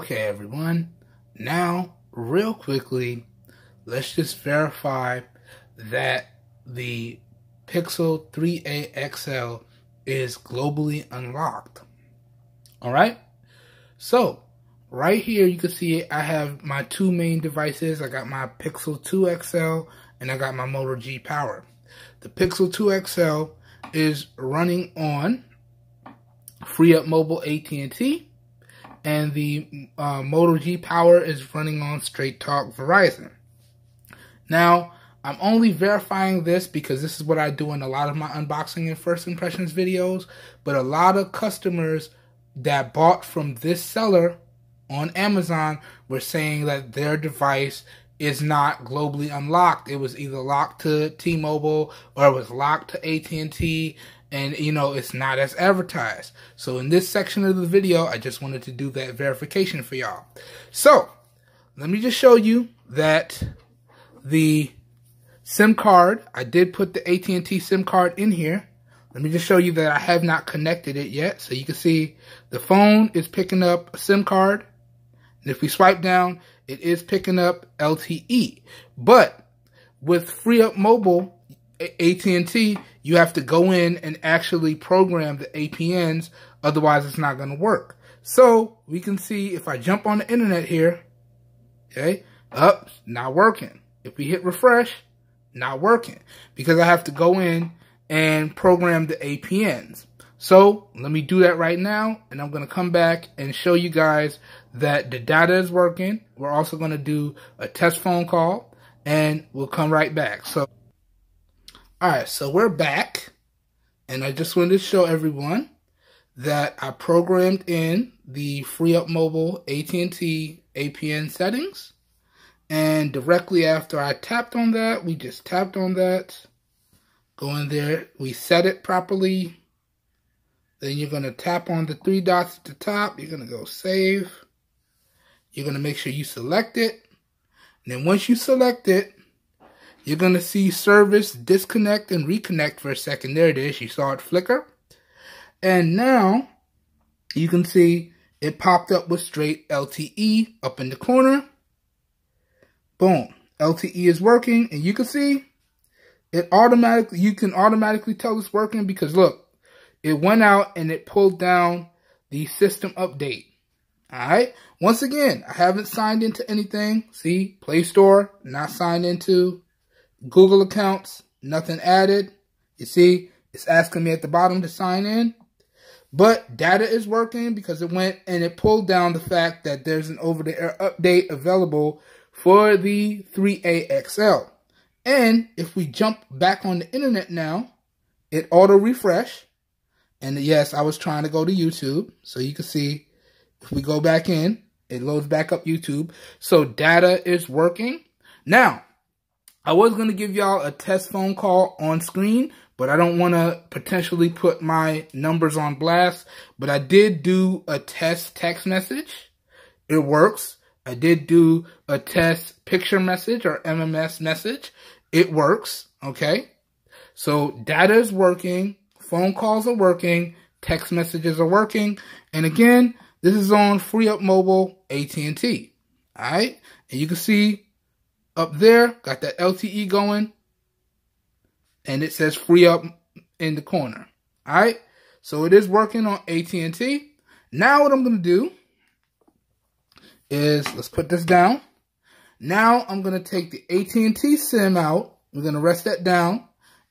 Okay, everyone. Now, real quickly, let's just verify that the Pixel 3a XL is globally unlocked. All right. So, right here, you can see I have my two main devices. I got my Pixel 2 XL and I got my Moto G Power. The Pixel 2 XL is running on Free Up Mobile AT&T, and the Moto G Power is running on Straight Talk Verizon. Now, I'm only verifying this because this is what I do in a lot of my unboxing and first impressions videos, but a lot of customers that bought from this seller on Amazon were saying that their device is not globally unlocked. It was either locked to T-Mobile or it was locked to AT&T, and you know, it's not as advertised. So in this section of the video, I just wanted to do that verification for y'all. So let me just show you that the SIM card, I did put the AT&T SIM card in here. Let me just show you that I have not connected it yet. So you can see the phone is picking up a SIM card. And if we swipe down, it is picking up LTE. But with Free Up Mobile AT&T, you have to go in and actually program the APNs. Otherwise, it's not going to work. So we can see if I jump on the internet here, okay, not working. If we hit refresh, not working, because I have to go in and program the APNs. So let me do that right now, and I'm going to come back and show you guys that the data is working. We're also going to do a test phone call, and we'll come right back. So, all right, so we're back, and I just wanted to show everyone that I programmed in the Free Up Mobile AT&T APN settings. And directly after I tapped on that, we just tapped on that, go in there, we set it properly. Then you're going to tap on the three dots at the top. You're going to go save. You're going to make sure you select it. And then once you select it, you're going to see service disconnect and reconnect for a second. There it is. You saw it flicker. And now you can see it popped up with straight LTE up in the corner. Boom. LTE is working, and you can see it automatically, you can automatically tell it's working because look, it went out and it pulled down the system update. All right. Once again, I haven't signed into anything. See, Play Store, not signed into. Google accounts, nothing added. You see, it's asking me at the bottom to sign in. But data is working because it went and it pulled down the fact that there's an over-the-air update available for the 3a XL. And if we jump back on the internet now, it auto-refresh. And yes, I was trying to go to YouTube. So you can see, if we go back in, it loads back up YouTube. So data is working. Now, I was going to give y'all a test phone call on screen, but I don't want to potentially put my numbers on blast. But I did do a test text message. It works. I did do a test picture message or MMS message. It works. Okay. So data is working. Phone calls are working. Text messages are working. And again, this is on Free Up Mobile AT&T. All right. And you can see up there, got that LTE going. And it says Free Up in the corner. All right. So it is working on AT&T. Now what I'm going to do is, let's put this down. Now I'm going to take the AT&T SIM out. We're going to rest that down.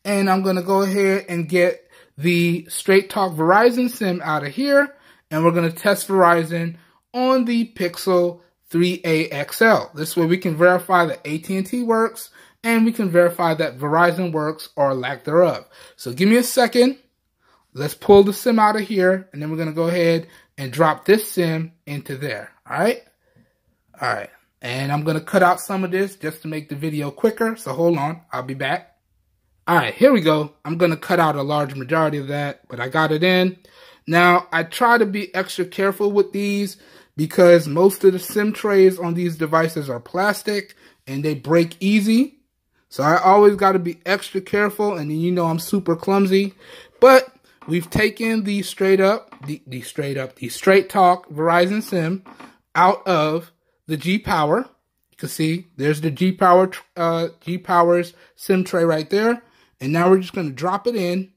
And I'm going to go ahead and get the Straight Talk Verizon SIM out of here. And we're going to test Verizon on the Pixel 3a XL. This way we can verify that AT&T works and we can verify that Verizon works or lack thereof. So give me a second. Let's pull the SIM out of here. And then we're going to go ahead and drop this SIM into there. All right. All right. And I'm going to cut out some of this just to make the video quicker. So hold on. I'll be back. All right, here we go. I'm going to cut out a large majority of that, but I got it in. Now, I try to be extra careful with these because most of the SIM trays on these devices are plastic and they break easy. So I always got to be extra careful, and you know I'm super clumsy. But we've taken the Straight Talk Verizon SIM out of the G Power. You can see there's the G Power's SIM tray right there. And now we're just going to drop it in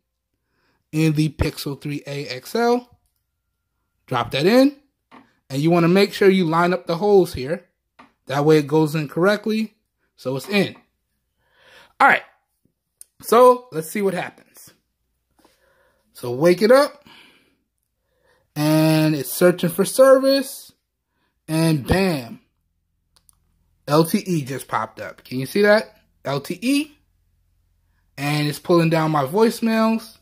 the Pixel 3a XL. Drop that in. And you want to make sure you line up the holes here. That way it goes in correctly. So it's in. All right. So let's see what happens. So wake it up. And it's searching for service. And bam. LTE just popped up. Can you see that? LTE. And it's pulling down my voicemails.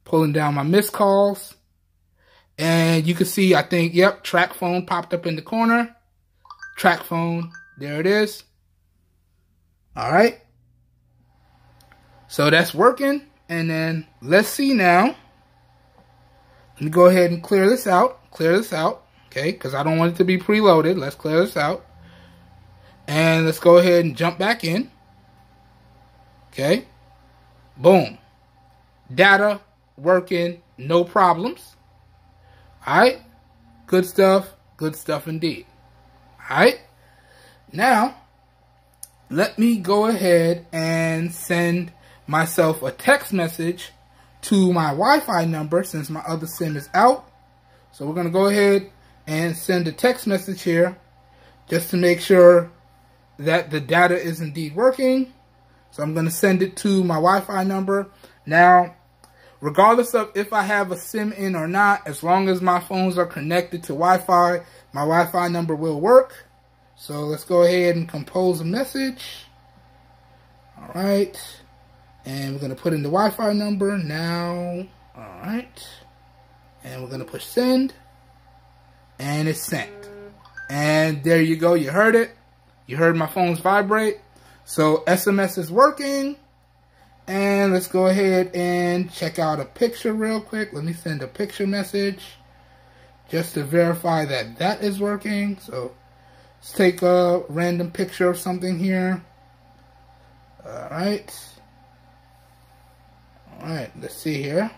Pulling down my missed calls. And you can see, I think, yep, track phone popped up in the corner. Track phone. There it is. All right. So that's working. And then let's see now. Let me go ahead and clear this out. Clear this out. Okay, because I don't want it to be preloaded. Let's clear this out. And let's go ahead and jump back in. Okay. Boom. Data working. No problems. Alright. Good stuff. Good stuff indeed. Alright. Now, let me go ahead and send myself a text message to my Wi-Fi number since my other SIM is out. So we're going to go ahead and send a text message here just to make sure that the data is indeed working. So I'm going to send it to my Wi-Fi number. Now, regardless of if I have a SIM in or not, as long as my phones are connected to Wi-Fi, my Wi-Fi number will work. So let's go ahead and compose a message. All right. And we're going to put in the Wi-Fi number now. All right. And we're going to push send. And it's sent. And there you go. You heard it. You heard my phone's vibrate. So SMS is working. And let's go ahead and check out a picture real quick. Let me send a picture message just to verify that that is working. So let's take a random picture of something here. All right. All right, let's see here.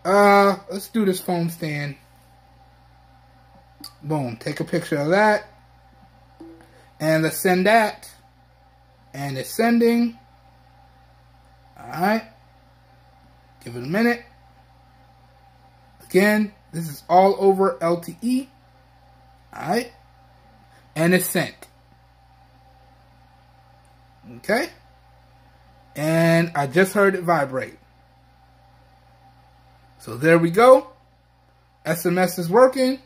Let's do this phone stand. Boom, take a picture of that. And let's send that. And it's sending. Alright. Give it a minute. Again, this is all over LTE. Alright. And it's sent. Okay. And I just heard it vibrate. So there we go. SMS is working.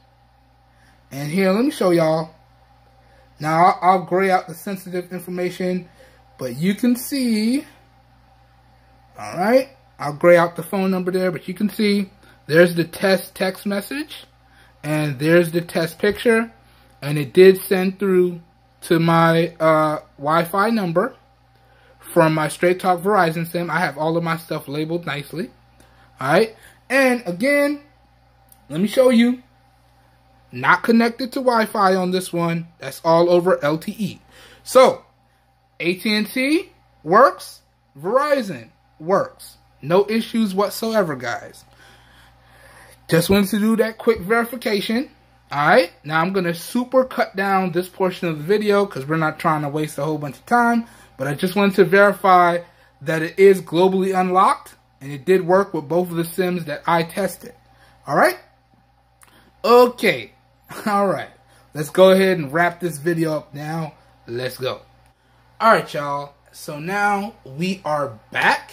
And here, let me show y'all. Now, I'll gray out the sensitive information, but you can see. All right. I'll gray out the phone number there, but you can see there's the test text message, and there's the test picture, and it did send through to my Wi-Fi number from my Straight Talk Verizon SIM. I have all of my stuff labeled nicely. All right. And again, let me show you. Not connected to Wi-Fi on this one. That's all over LTE. So, AT&T works. Verizon works. No issues whatsoever, guys. Just wanted to do that quick verification. Alright, now I'm going to super cut down this portion of the video because we're not trying to waste a whole bunch of time. But I just wanted to verify that it is globally unlocked. And it did work with both of the SIMs that I tested. Alright? Okay. Alright. Let's go ahead and wrap this video up now. Let's go. Alright, y'all. So now we are back.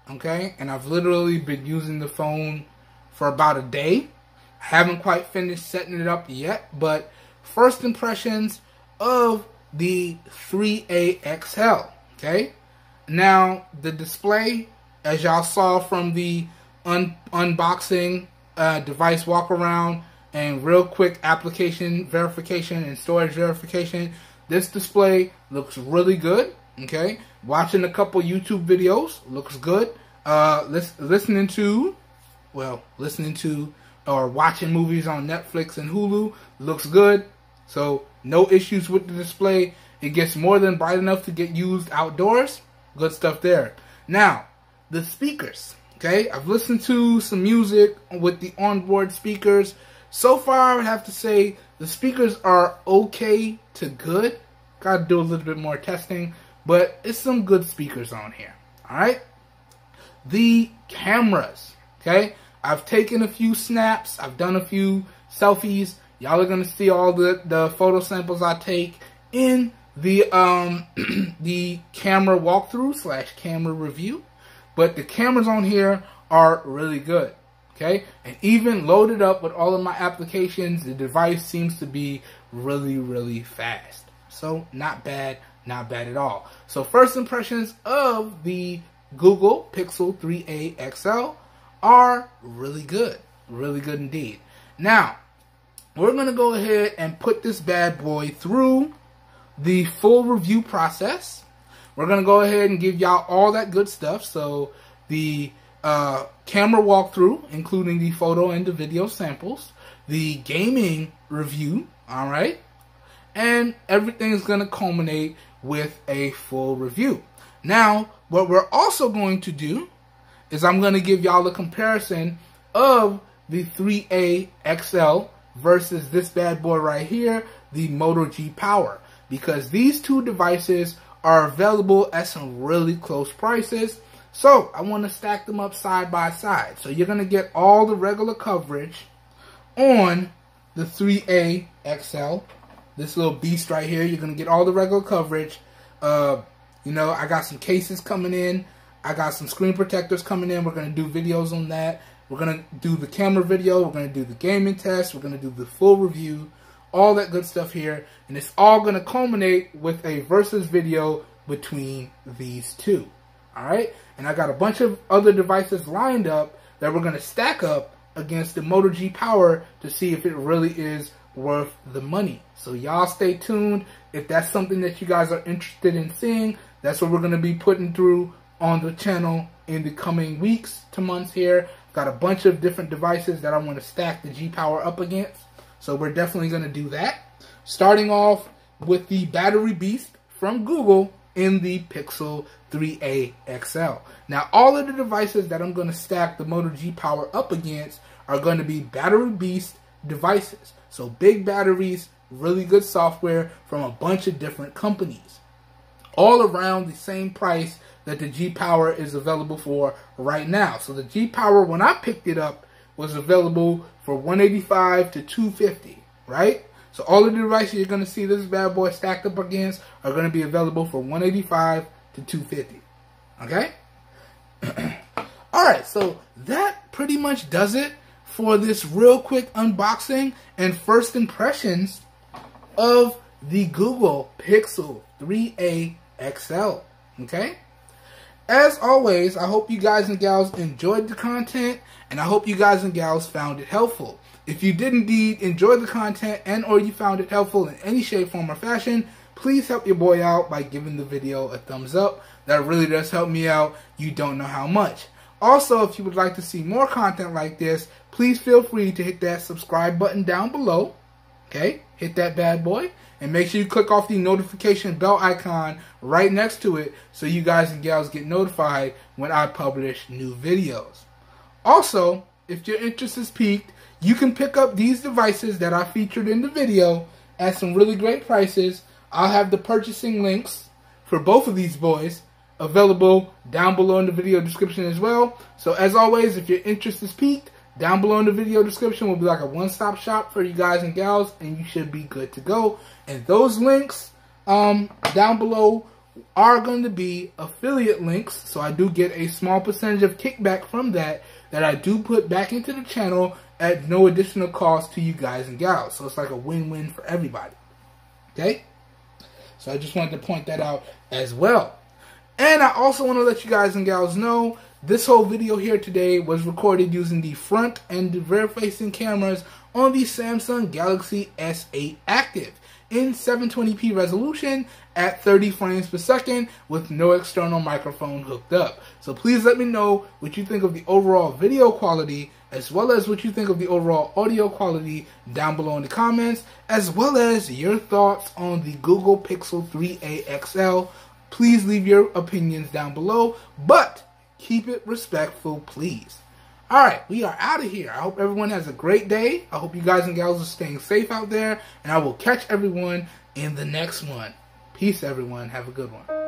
Okay? And I've literally been using the phone for about a day. I haven't quite finished setting it up yet. But first impressions of the 3A XL. Okay? Now, the display, as y'all saw from the unboxing, device walk around, and real quick application verification and storage verification, this display looks really good. Okay, watching a couple YouTube videos looks good. Listening to or watching movies on Netflix and Hulu looks good. So no issues with the display. It gets more than bright enough to get used outdoors. Good stuff there. Now, the speakers. Okay, I've listened to some music with the onboard speakers. So far, I would have to say The speakers are okay to good. Gotta do a little bit more testing, but it's some good speakers on here. Alright? The cameras. Okay? I've taken a few snaps. I've done a few selfies. Y'all are gonna see all the photo samples I take in the the camera walkthrough / camera review. But the cameras on here are really good. Okay? And even loaded up with all of my applications, the device seems to be really, really fast. So not bad at all. So first impressions of the Google Pixel 3a XL are really good indeed. Now, we're going to go ahead and put this bad boy through the full review process. We're going to go ahead and give y'all all that good stuff. So the camera walkthrough, including the photo and the video samples, the gaming review, alright, and everything is going to culminate with a full review. Now, what we're also going to do is I'm going to give y'all a comparison of the 3A XL versus this bad boy right here, the Moto G Power, because these two devices are available at some really close prices. So I want to stack them up side by side. So you're going to get all the regular coverage on the 3A XL. This little beast right here, you're going to get all the regular coverage. You know, I got some cases coming in. I got some screen protectors coming in. We're going to do videos on that. We're going to do the camera video. We're going to do the gaming test. We're going to do the full review. All that good stuff here. And it's all going to culminate with a versus video between these two. Alright? And I got a bunch of other devices lined up that we're going to stack up against the Moto G Power to see if it really is worth the money. So y'all stay tuned. If that's something that you guys are interested in seeing, that's what we're going to be putting through on the channel in the coming weeks to months here. Got a bunch of different devices that I want to stack the G Power up against. So we're definitely going to do that. Starting off with the battery beast from Google in the Pixel 3a XL. Now, all of the devices that I'm going to stack the Moto G Power up against are going to be battery beast devices. So big batteries, really good software from a bunch of different companies. All around the same price that the G Power is available for right now. So the G Power, when I picked it up, was available for $185 to $250, right? So all of the devices you're going to see this bad boy stacked up against are going to be available for $185 to $250, okay? Alright, so that pretty much does it for this real quick unboxing and first impressions of the Google Pixel 3a XL, okay? As always, I hope you guys and gals enjoyed the content, and I hope you guys and gals found it helpful. If you did indeed enjoy the content and or you found it helpful in any shape, form, or fashion, please help your boy out by giving the video a thumbs up. That really does help me out. You don't know how much. Also, if you would like to see more content like this, please feel free to hit that subscribe button down below. Okay? Hit that bad boy. And make sure you click off the notification bell icon right next to it so you guys and gals get notified when I publish new videos. Also, if your interest is piqued, you can pick up these devices that I featured in the video at some really great prices. I'll have the purchasing links for both of these boys available down below in the video description as well. So as always, if your interest is piqued, down below in the video description will be like a one-stop shop for you guys and gals, and you should be good to go. And those links down below are going to be affiliate links, so I do get a small percentage of kickback from that I do put back into the channel at no additional cost to you guys and gals. So it's like a win-win for everybody. Okay? So I just wanted to point that out as well. And I also want to let you guys and gals know this whole video here today was recorded using the front and the rear facing cameras on the Samsung Galaxy S8 Active in 720p resolution at 30 frames per second with no external microphone hooked up. So please let me know what you think of the overall video quality as well as what you think of the overall audio quality down below in the comments, as well as your thoughts on the Google Pixel 3a XL. Please leave your opinions down below, but keep it respectful, please. All right, we are out of here. I hope everyone has a great day. I hope you guys and gals are staying safe out there. And I will catch everyone in the next one. Peace, everyone. Have a good one.